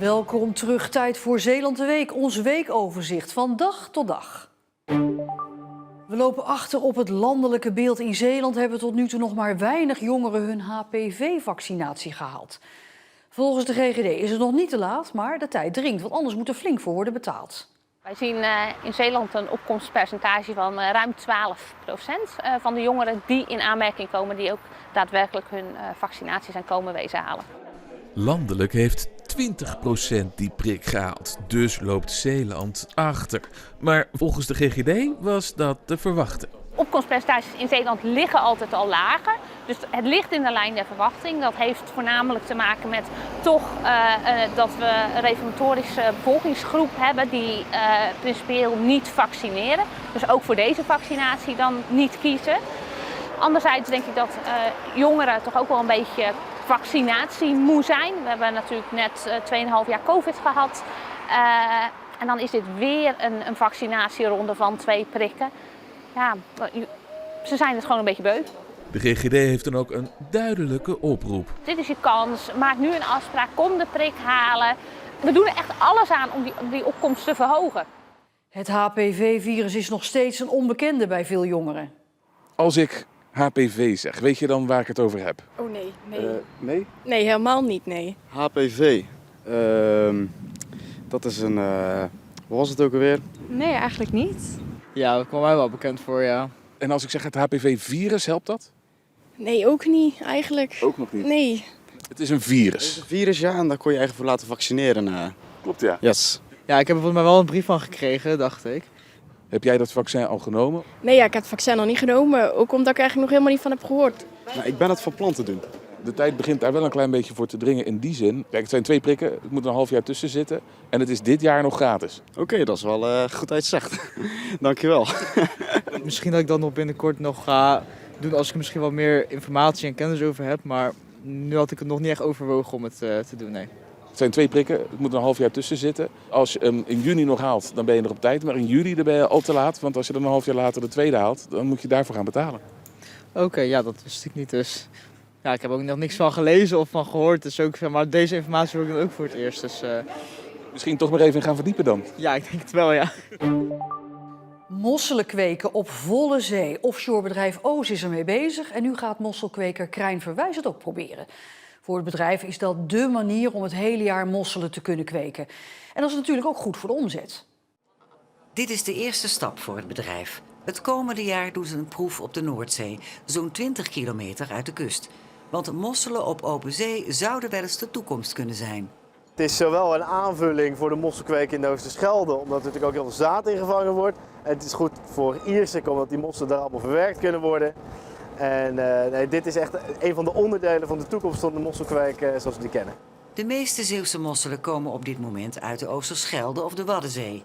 Welkom terug, tijd voor Zeeland de Week, ons weekoverzicht van dag tot dag. We lopen achter op het landelijke beeld. In Zeeland hebben tot nu toe nog maar weinig jongeren hun HPV-vaccinatie gehaald. Volgens de GGD is het nog niet te laat, maar de tijd dringt, want anders moet er flink voor worden betaald. Wij zien in Zeeland een opkomstpercentage van ruim 12% van de jongeren die in aanmerking komen, die ook daadwerkelijk hun vaccinatie zijn komen wezen halen. Landelijk heeft 20% die prik gehaald, dus loopt Zeeland achter. Maar volgens de GGD was dat te verwachten. Opkomstpercentages in Zeeland liggen altijd al lager, dus het ligt in de lijn der verwachting. Dat heeft voornamelijk te maken met dat we een reformatorische bevolkingsgroep hebben die principieel niet vaccineren. Dus ook voor deze vaccinatie dan niet kiezen. Anderzijds denk ik dat jongeren toch ook wel een beetje vaccinatiemoe zijn. We hebben natuurlijk net 2,5 jaar COVID gehad. En dan is dit weer een vaccinatieronde van 2 prikken. Ja, ze zijn het gewoon een beetje beu. De GGD heeft dan ook een duidelijke oproep. Dit is je kans, maak nu een afspraak, kom de prik halen. We doen er echt alles aan om die opkomst te verhogen. Het HPV-virus is nog steeds een onbekende bij veel jongeren. Als ik HPV zeg, weet je dan waar ik het over heb? Oh nee, Nee? nee, helemaal niet, nee. HPV, dat is een, wat was het ook alweer? Nee, eigenlijk niet. Ja, dat kwam mij wel bekend voor, ja. En als ik zeg het HPV-virus, helpt dat? Nee, ook niet eigenlijk. Ook nog niet. Nee. Het is een virus. Een virus, ja, en daar kon je eigenlijk voor laten vaccineren. Klopt, ja. Yes. Ja, ik heb er volgens mij wel een brief van gekregen, dacht ik. Heb jij dat vaccin al genomen? Nee, ja, ik heb het vaccin nog niet genomen. Ook omdat ik er eigenlijk nog helemaal niet van heb gehoord. Nou, ik ben het van plan te doen. De tijd begint daar wel een klein beetje voor te dringen in die zin. Kijk, het zijn 2 prikken, het moet een half jaar tussen zitten. En het is dit jaar nog gratis. Oké, dat is wel goed uitzegd. Dankjewel. Misschien dat ik dat nog binnenkort nog ga doen als ik er misschien wat meer informatie en kennis over heb. Maar nu had ik het nog niet echt overwogen om het te doen, nee. Het zijn 2 prikken, het moet een half jaar tussen zitten. Als je hem in juni nog haalt, dan ben je nog op tijd. Maar in juli dan ben je al te laat, want als je dan een half jaar later de tweede haalt, dan moet je daarvoor gaan betalen. Oké, ja, dat wist ik niet dus. Ja, ik heb ook nog niks van gelezen of van gehoord. Dus ook, maar deze informatie hoor ik dan ook voor het eerst. Dus Misschien toch maar even in gaan verdiepen dan. ja, ik denk het wel, ja. Mosselen kweken op volle zee. Offshorebedrijf Oos is ermee bezig en nu gaat mosselkweker Krijn Verwijs het ook proberen. Voor het bedrijf is dat dé manier om het hele jaar mosselen te kunnen kweken. En dat is natuurlijk ook goed voor de omzet. Dit is de eerste stap voor het bedrijf. Het komende jaar doen ze een proef op de Noordzee, zo'n 20 kilometer uit de kust. Want mosselen op open zee zouden wel eens de toekomst kunnen zijn. Het is zowel een aanvulling voor de mosselkweek in de Oosterschelde, omdat er natuurlijk ook heel veel zaad in gevangen wordt. En het is goed voor Ierseke, omdat die mosselen daar allemaal verwerkt kunnen worden. En dit is echt een van de onderdelen van de toekomst van de mosselkweek zoals we die kennen. De meeste Zeeuwse mosselen komen op dit moment uit de Oosterschelde of de Waddenzee.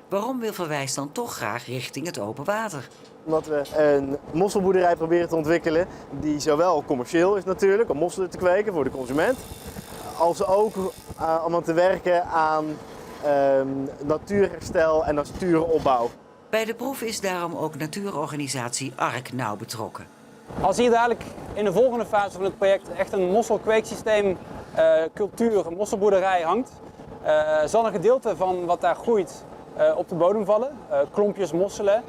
Waarom wil Verwijs dan toch graag richting het open water? Omdat we een mosselboerderij proberen te ontwikkelen die zowel commercieel is natuurlijk, om mosselen te kweken voor de consument, als ook om te werken aan natuurherstel en natuuropbouw. Bij de proef is daarom ook natuurorganisatie ARK nauw betrokken. Als hier dadelijk in de volgende fase van het project echt een mosselkweeksysteem, cultuur, mosselboerderij hangt, zal een gedeelte van wat daar groeit op de bodem vallen, klompjes mosselen.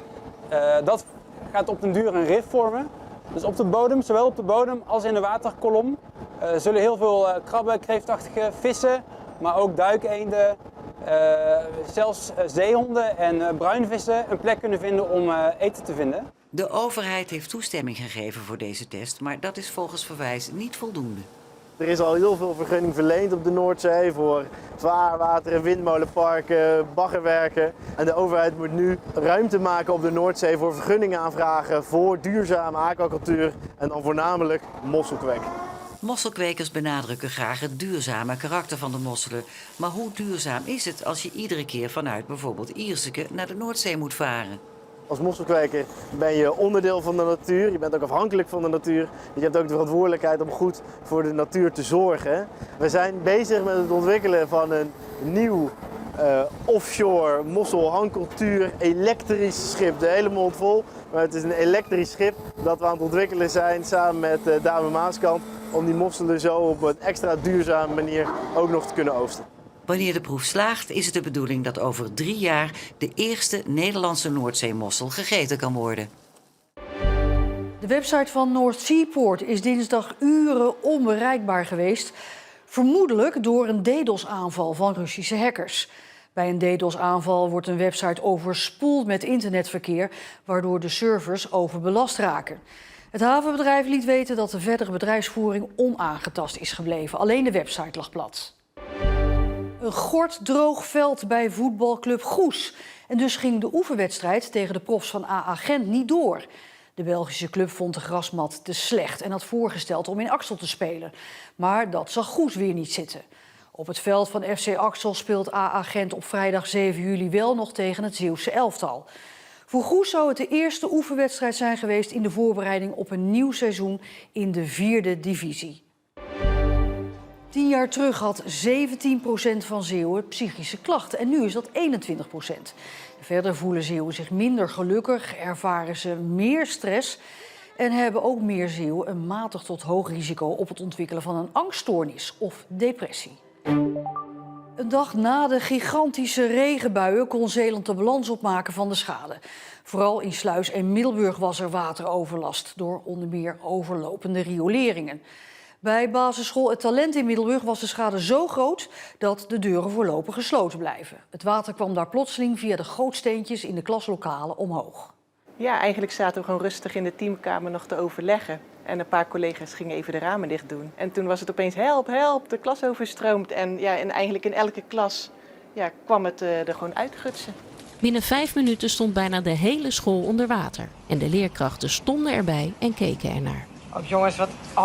Dat gaat op den duur een rif vormen. Dus op de bodem, zowel op de bodem als in de waterkolom, zullen heel veel krabben, kreeftachtige vissen, maar ook duikeenden, zelfs zeehonden en bruinvissen een plek kunnen vinden om eten te vinden. De overheid heeft toestemming gegeven voor deze test, maar dat is volgens Verwijs niet voldoende. Er is al heel veel vergunning verleend op de Noordzee voor zwaarwater, windmolenparken, baggerwerken. En de overheid moet nu ruimte maken op de Noordzee voor vergunningen aanvragen voor duurzame aquacultuur en dan voornamelijk mosselkweek. Mosselkwekers benadrukken graag het duurzame karakter van de mosselen. Maar hoe duurzaam is het als je iedere keer vanuit bijvoorbeeld Ierseke naar de Noordzee moet varen? Als mosselkweker ben je onderdeel van de natuur, je bent ook afhankelijk van de natuur. Je hebt ook de verantwoordelijkheid om goed voor de natuur te zorgen. We zijn bezig met het ontwikkelen van een nieuw offshore mosselhangcultuur elektrisch schip. De hele mond vol, maar het is een elektrisch schip dat we aan het ontwikkelen zijn samen met Dame Maaskant om die mosselen zo op een extra duurzame manier ook nog te kunnen oogsten. Wanneer de proef slaagt, is het de bedoeling dat over 3 jaar de eerste Nederlandse Noordzeemossel gegeten kan worden. De website van North Seaport is dinsdag uren onbereikbaar geweest. Vermoedelijk door een DDoS-aanval van Russische hackers. Bij een DDoS-aanval wordt een website overspoeld met internetverkeer, waardoor de servers overbelast raken. Het havenbedrijf liet weten dat de verdere bedrijfsvoering onaangetast is gebleven. Alleen de website lag plat. Een gorddroog veld bij voetbalclub Goes. En dus ging de oefenwedstrijd tegen de profs van AA Gent niet door. De Belgische club vond de grasmat te slecht en had voorgesteld om in Axel te spelen. Maar dat zag Goes weer niet zitten. Op het veld van FC Axel speelt AA Gent op vrijdag 7 juli wel nog tegen het Zeeuwse elftal. Voor Goes zou het de eerste oefenwedstrijd zijn geweest in de voorbereiding op een nieuw seizoen in de 4e divisie. 10 jaar terug had 17% van Zeeuwen psychische klachten en nu is dat 21%. Verder voelen Zeeuwen zich minder gelukkig, ervaren ze meer stress en hebben ook meer Zeeuwen een matig tot hoog risico op het ontwikkelen van een angststoornis of depressie. Een dag na de gigantische regenbuien kon Zeeland de balans opmaken van de schade. Vooral in Sluis en Middelburg was er wateroverlast door onder meer overlopende rioleringen. Bij basisschool Het Talent in Middelburg was de schade zo groot dat de deuren voorlopig gesloten blijven. Het water kwam daar plotseling via de gootsteentjes in de klaslokalen omhoog. Ja, eigenlijk zaten we gewoon rustig in de teamkamer nog te overleggen. En een paar collega's gingen even de ramen dicht doen. En toen was het opeens help, help, de klas overstroomt. En eigenlijk in elke klas kwam het er gewoon uitgutsen. Binnen 5 minuten stond bijna de hele school onder water. En de leerkrachten stonden erbij en keken ernaar. Oh jongens,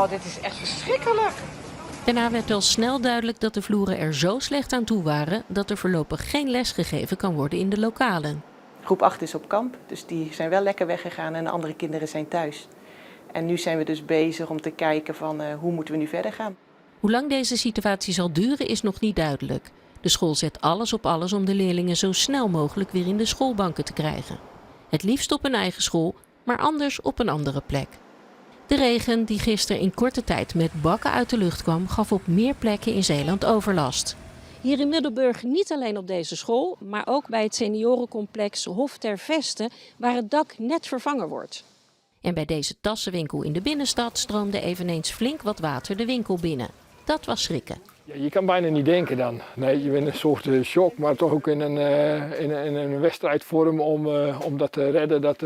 dit is echt verschrikkelijk. Daarna werd al snel duidelijk dat de vloeren er zo slecht aan toe waren dat er voorlopig geen les gegeven kan worden in de lokalen. Groep 8 is op kamp, dus die zijn wel lekker weggegaan en de andere kinderen zijn thuis. En nu zijn we dus bezig om te kijken van hoe moeten we nu verder gaan. Hoe lang deze situatie zal duren is nog niet duidelijk. De school zet alles op alles om de leerlingen zo snel mogelijk weer in de schoolbanken te krijgen. Het liefst op een eigen school, maar anders op een andere plek. De regen die gisteren in korte tijd met bakken uit de lucht kwam, gaf op meer plekken in Zeeland overlast. Hier in Middelburg niet alleen op deze school, maar ook bij het seniorencomplex Hof ter Veste, waar het dak net vervangen wordt. En bij deze tassenwinkel in de binnenstad stroomde eveneens flink wat water de winkel binnen. Dat was schrikken. Ja, je kan bijna niet denken dan. Nee, je bent een soort shock, maar toch ook in een wedstrijdvorm om dat te redden dat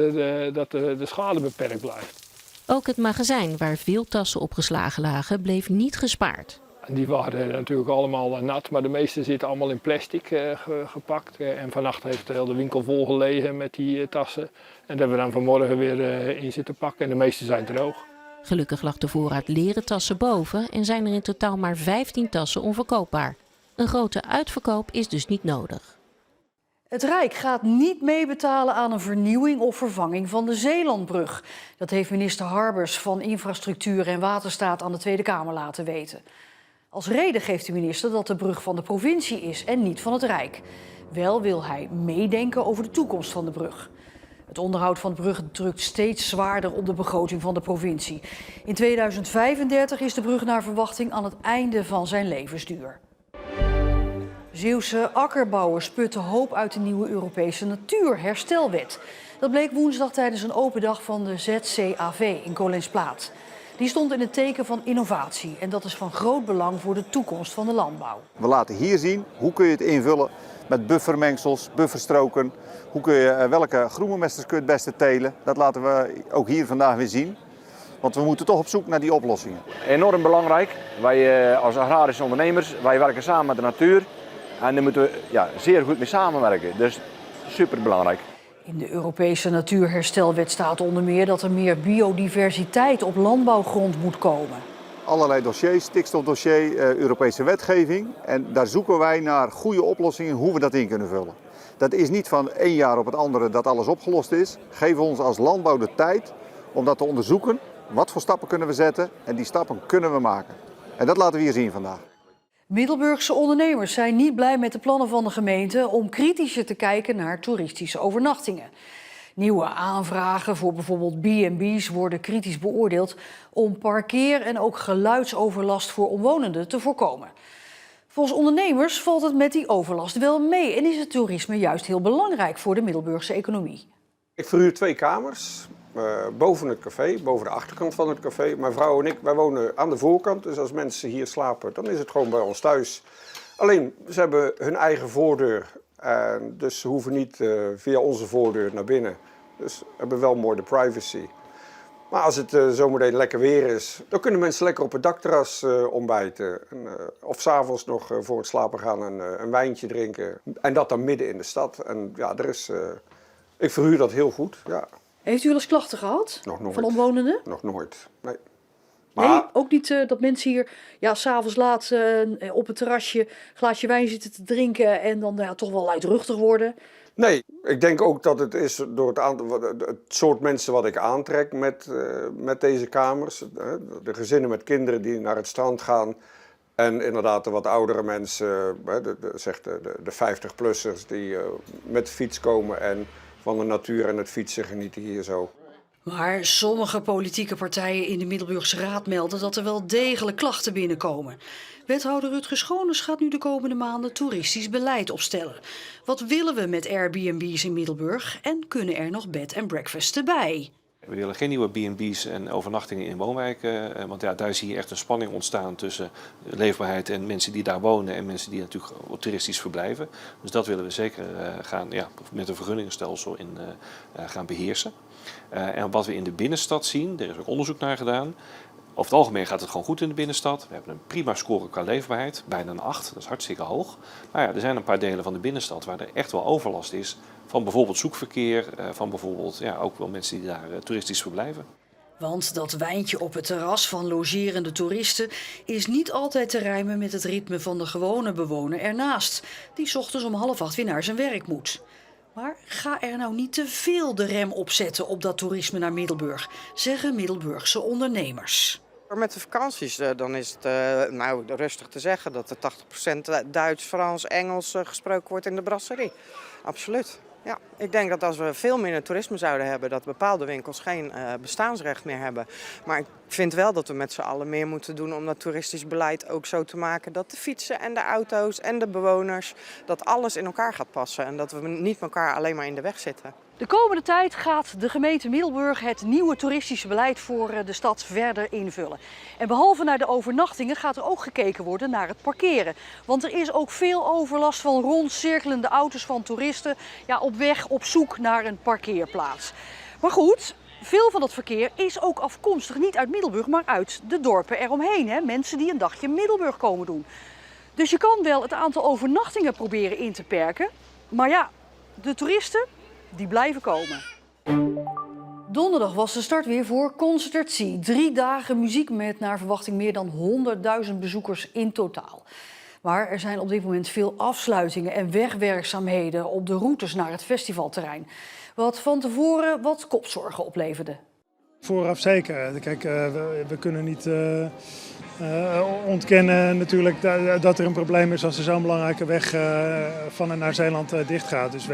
de schade beperkt blijft. Ook het magazijn waar veel tassen opgeslagen lagen bleef niet gespaard. Die waren natuurlijk allemaal nat, maar de meeste zitten allemaal in plastic gepakt. En vannacht heeft de hele winkel vol gelegen met die tassen. En dat hebben we dan vanmorgen weer in zitten pakken en de meeste zijn droog. Gelukkig lag de voorraad leren tassen boven en zijn er in totaal maar 15 tassen onverkoopbaar. Een grote uitverkoop is dus niet nodig. Het Rijk gaat niet meebetalen aan een vernieuwing of vervanging van de Zeelandbrug. Dat heeft minister Harbers van Infrastructuur en Waterstaat aan de Tweede Kamer laten weten. Als reden geeft de minister dat de brug van de provincie is en niet van het Rijk. Wel wil hij meedenken over de toekomst van de brug. Het onderhoud van de brug drukt steeds zwaarder op de begroting van de provincie. In 2035 is de brug naar verwachting aan het einde van zijn levensduur. Zeeuwse akkerbouwers putten hoop uit de nieuwe Europese natuurherstelwet. Dat bleek woensdag tijdens een open dag van de ZCAV in Kolensplaat. Die stond in het teken van innovatie en dat is van groot belang voor de toekomst van de landbouw. We laten hier zien hoe kun je het invullen met buffermengsels, bufferstroken. Hoe kun je, welke groenbemesters kun je het beste telen. Dat laten we ook hier vandaag weer zien. Want we moeten toch op zoek naar die oplossingen. Enorm belangrijk. Wij als agrarische ondernemers, wij werken samen met de natuur. En daar moeten we zeer goed mee samenwerken. Dus super belangrijk. In de Europese natuurherstelwet staat onder meer dat er meer biodiversiteit op landbouwgrond moet komen. Allerlei dossiers, stikstofdossier, Europese wetgeving. En daar zoeken wij naar goede oplossingen hoe we dat in kunnen vullen. Dat is niet van 1 jaar op het andere dat alles opgelost is. Geef ons als landbouw de tijd om dat te onderzoeken. Wat voor stappen kunnen we zetten en die stappen kunnen we maken. En dat laten we hier zien vandaag. Middelburgse ondernemers zijn niet blij met de plannen van de gemeente om kritischer te kijken naar toeristische overnachtingen. Nieuwe aanvragen voor bijvoorbeeld B&B's worden kritisch beoordeeld om parkeer- en ook geluidsoverlast voor omwonenden te voorkomen. Volgens ondernemers valt het met die overlast wel mee en is het toerisme juist heel belangrijk voor de Middelburgse economie. Ik verhuur 2 kamers, boven het café, boven de achterkant van het café. Mijn vrouw en ik, wij wonen aan de voorkant, dus als mensen hier slapen, dan is het gewoon bij ons thuis. Alleen, ze hebben hun eigen voordeur, dus ze hoeven niet via onze voordeur naar binnen. Dus we hebben wel mooi de privacy. Maar als het zometeen lekker weer is, dan kunnen mensen lekker op het dakterras ontbijten. Of 's avonds nog voor het slapen gaan een wijntje drinken. En dat dan midden in de stad. En ja, ik verhuur dat heel goed, ja. Heeft u wel eens klachten gehad? Nog nooit. Van omwonenden? Nog nooit, nee. Maar... Nee, ook niet dat mensen hier s'avonds laat op het terrasje een glaasje wijn zitten te drinken en dan toch wel luidruchtig worden? Nee, ik denk ook dat het is door het soort mensen wat ik aantrek met deze kamers. De gezinnen met kinderen die naar het strand gaan. En inderdaad de wat oudere mensen, de 50-plussers die met de fiets komen en van de natuur en het fietsen genieten hier zo. Maar sommige politieke partijen in de Middelburgse Raad melden dat er wel degelijk klachten binnenkomen. Wethouder Rutger Schoones gaat nu de komende maanden toeristisch beleid opstellen. Wat willen we met Airbnb's in Middelburg en kunnen er nog bed and breakfasts erbij? We willen geen nieuwe B&B's en overnachtingen in woonwijken, want daar zie je echt een spanning ontstaan tussen leefbaarheid en mensen die daar wonen en mensen die natuurlijk toeristisch verblijven. Dus dat willen we zeker met een vergunningenstelsel gaan beheersen. En wat we in de binnenstad zien, er is ook onderzoek naar gedaan. Over het algemeen gaat het gewoon goed in de binnenstad. We hebben een prima score qua leefbaarheid, bijna een 8, dat is hartstikke hoog. Maar ja, er zijn een paar delen van de binnenstad waar er echt wel overlast is. Van bijvoorbeeld zoekverkeer, van bijvoorbeeld ook wel mensen die daar toeristisch verblijven. Want dat wijntje op het terras van logerende toeristen is niet altijd te rijmen met het ritme van de gewone bewoner ernaast, die 's ochtends om 7:30 weer naar zijn werk moet. Maar ga er nou niet te veel de rem op zetten op dat toerisme naar Middelburg, zeggen Middelburgse ondernemers. Met de vakanties dan is het rustig te zeggen dat er 80% Duits, Frans, Engels gesproken wordt in de brasserie. Absoluut. Ja, ik denk dat als we veel minder toerisme zouden hebben, dat bepaalde winkels geen bestaansrecht meer hebben. Maar ik vind wel dat we met z'n allen meer moeten doen om dat toeristisch beleid ook zo te maken dat de fietsen en de auto's en de bewoners, dat alles in elkaar gaat passen en dat we niet elkaar alleen maar in de weg zitten. De komende tijd gaat de gemeente Middelburg het nieuwe toeristische beleid voor de stad verder invullen. En behalve naar de overnachtingen gaat er ook gekeken worden naar het parkeren. Want er is ook veel overlast van rondcirkelende auto's van toeristen op weg op zoek naar een parkeerplaats. Maar goed, veel van dat verkeer is ook afkomstig niet uit Middelburg, maar uit de dorpen eromheen. Hè? Mensen die een dagje Middelburg komen doen. Dus je kan wel het aantal overnachtingen proberen in te perken. Maar ja, de toeristen die blijven komen. Donderdag was de start weer voor Concertatie. 3 dagen muziek met naar verwachting meer dan 100.000 bezoekers in totaal. Maar er zijn op dit moment veel afsluitingen en wegwerkzaamheden op de routes naar het festivalterrein. Wat van tevoren wat kopzorgen opleverde. Vooraf zeker. Kijk, we kunnen niet ontkennen natuurlijk dat er een probleem is als er zo'n belangrijke weg van en naar Zeeland dicht gaat. Dus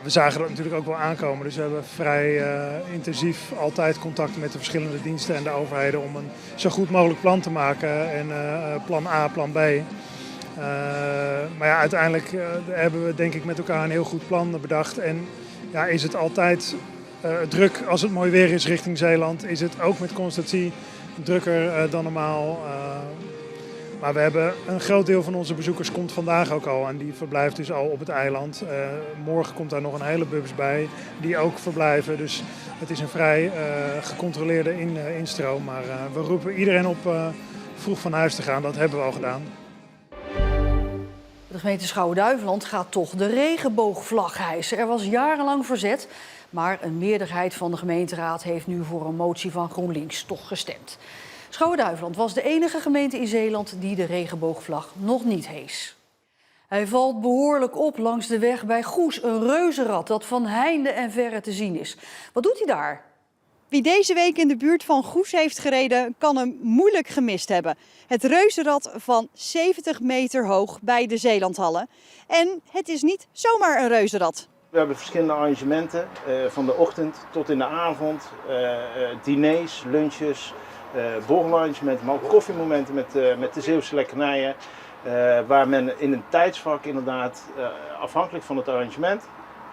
we zagen dat natuurlijk ook wel aankomen. Dus we hebben vrij intensief altijd contact met de verschillende diensten en de overheden om een zo goed mogelijk plan te maken. En plan A, plan B. Maar ja, uiteindelijk hebben we denk ik met elkaar een heel goed plan bedacht. En ja, is het altijd druk als het mooi weer is richting Zeeland. Is het ook met Concertatie drukker dan normaal. Maar we hebben een groot deel van onze bezoekers komt vandaag ook al en die verblijft dus al op het eiland. Morgen komt daar nog een hele bus bij die ook verblijven. Dus het is een vrij gecontroleerde instroom. Maar we roepen iedereen op vroeg van huis te gaan. Dat hebben we al gedaan. De gemeente Schouwen-Duiveland gaat toch de regenboogvlag hijsen. Er was jarenlang verzet, maar een meerderheid van de gemeenteraad heeft nu voor een motie van GroenLinks toch gestemd. Schouwen-Duiveland was de enige gemeente in Zeeland die de regenboogvlag nog niet hees. Hij valt behoorlijk op langs de weg bij Goes, een reuzenrad dat van heinde en verre te zien is. Wat doet hij daar? Wie deze week in de buurt van Goes heeft gereden, kan hem moeilijk gemist hebben. Het reuzenrad van 70 meter hoog bij de Zeelandhallen. En het is niet zomaar een reuzenrad. We hebben verschillende arrangementen, van de ochtend tot in de avond. Diners, lunches, borrelarrangementen, maar ook koffiemomenten met de Zeeuwse lekkernijen. Waar men in een tijdsvak inderdaad, afhankelijk van het arrangement,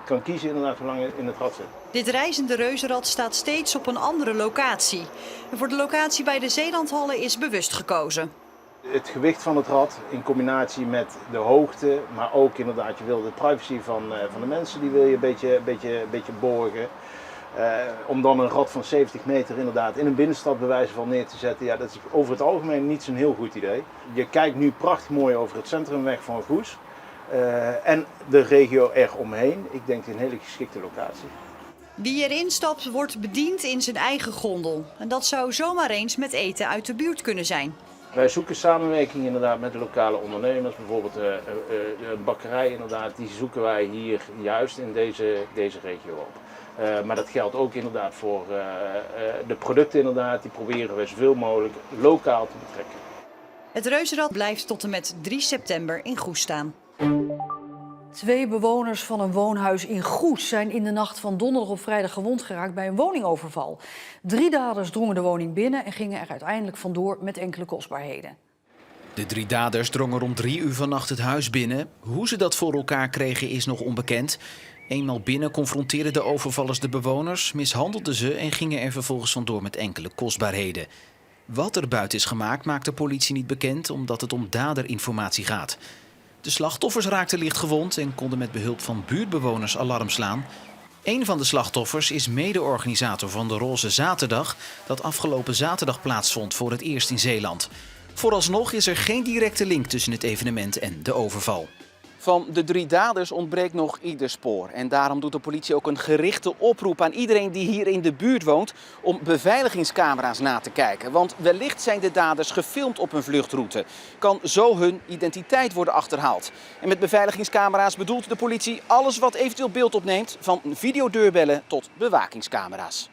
kan kiezen inderdaad hoe lang je in het rad zit. Dit reizende reuzenrad staat steeds op een andere locatie. En voor de locatie bij de Zeelandhallen is bewust gekozen. Het gewicht van het rad in combinatie met de hoogte, maar ook inderdaad, je wil de privacy van de mensen, die wil je een beetje borgen. Om dan een rad van 70 meter inderdaad in een binnenstad bij wijze van neer te zetten, ja, dat is over het algemeen niet zo'n heel goed idee. Je kijkt nu prachtig mooi over het centrumweg van Goes en de regio eromheen. Ik denk een hele geschikte locatie. Wie erin stapt wordt bediend in zijn eigen gondel. En dat zou zomaar eens met eten uit de buurt kunnen zijn. Wij zoeken samenwerking inderdaad met de lokale ondernemers, bijvoorbeeld een bakkerij inderdaad, die zoeken wij hier juist in deze regio op. Maar dat geldt ook inderdaad voor de producten inderdaad, die proberen we zoveel mogelijk lokaal te betrekken. Het reuzenrad blijft tot en met 3 september in Goes staan. 2 bewoners van een woonhuis in Goes zijn in de nacht van donderdag op vrijdag gewond geraakt bij een woningoverval. 3 daders drongen de woning binnen en gingen er uiteindelijk vandoor met enkele kostbaarheden. De 3 daders drongen rond 3 uur vannacht het huis binnen. Hoe ze dat voor elkaar kregen is nog onbekend. Eenmaal binnen confronteerden de overvallers de bewoners, mishandelden ze en gingen er vervolgens vandoor met enkele kostbaarheden. Wat er buiten is gemaakt maakt de politie niet bekend, omdat het om daderinformatie gaat. De slachtoffers raakten licht gewond en konden met behulp van buurtbewoners alarm slaan. Een van de slachtoffers is mede-organisator van de Roze Zaterdag, dat afgelopen zaterdag plaatsvond voor het eerst in Zeeland. Vooralsnog is er geen directe link tussen het evenement en de overval. Van de 3 daders ontbreekt nog ieder spoor. En daarom doet de politie ook een gerichte oproep aan iedereen die hier in de buurt woont om beveiligingscamera's na te kijken. Want wellicht zijn de daders gefilmd op hun vluchtroute. Kan zo hun identiteit worden achterhaald. En met beveiligingscamera's bedoelt de politie alles wat eventueel beeld opneemt, van videodeurbellen tot bewakingscamera's.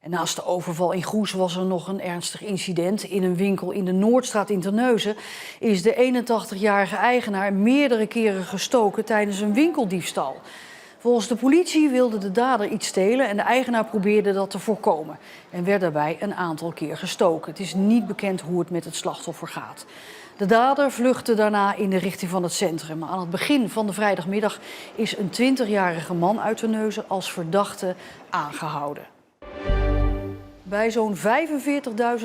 En naast de overval in Goes was er nog een ernstig incident. In een winkel in de Noordstraat in Terneuzen is de 81-jarige eigenaar meerdere keren gestoken tijdens een winkeldiefstal. Volgens de politie wilde de dader iets stelen en de eigenaar probeerde dat te voorkomen. En werd daarbij een aantal keer gestoken. Het is niet bekend hoe het met het slachtoffer gaat. De dader vluchtte daarna in de richting van het centrum. Maar aan het begin van de vrijdagmiddag is een 20-jarige man uit Terneuzen als verdachte aangehouden. Bij zo'n 45.000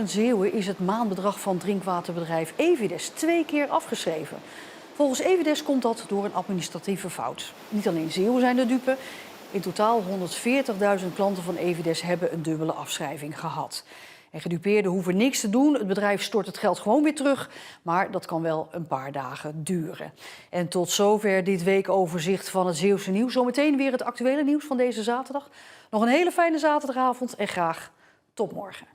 Zeeuwen is het maandbedrag van drinkwaterbedrijf Evides 2 keer afgeschreven. Volgens Evides komt dat door een administratieve fout. Niet alleen Zeeuwen zijn de dupe. In totaal 140.000 klanten van Evides hebben een dubbele afschrijving gehad. En gedupeerden hoeven niks te doen. Het bedrijf stort het geld gewoon weer terug. Maar dat kan wel een paar dagen duren. En tot zover dit weekoverzicht van het Zeeuwse nieuws. Zometeen weer het actuele nieuws van deze zaterdag. Nog een hele fijne zaterdagavond en graag tot morgen.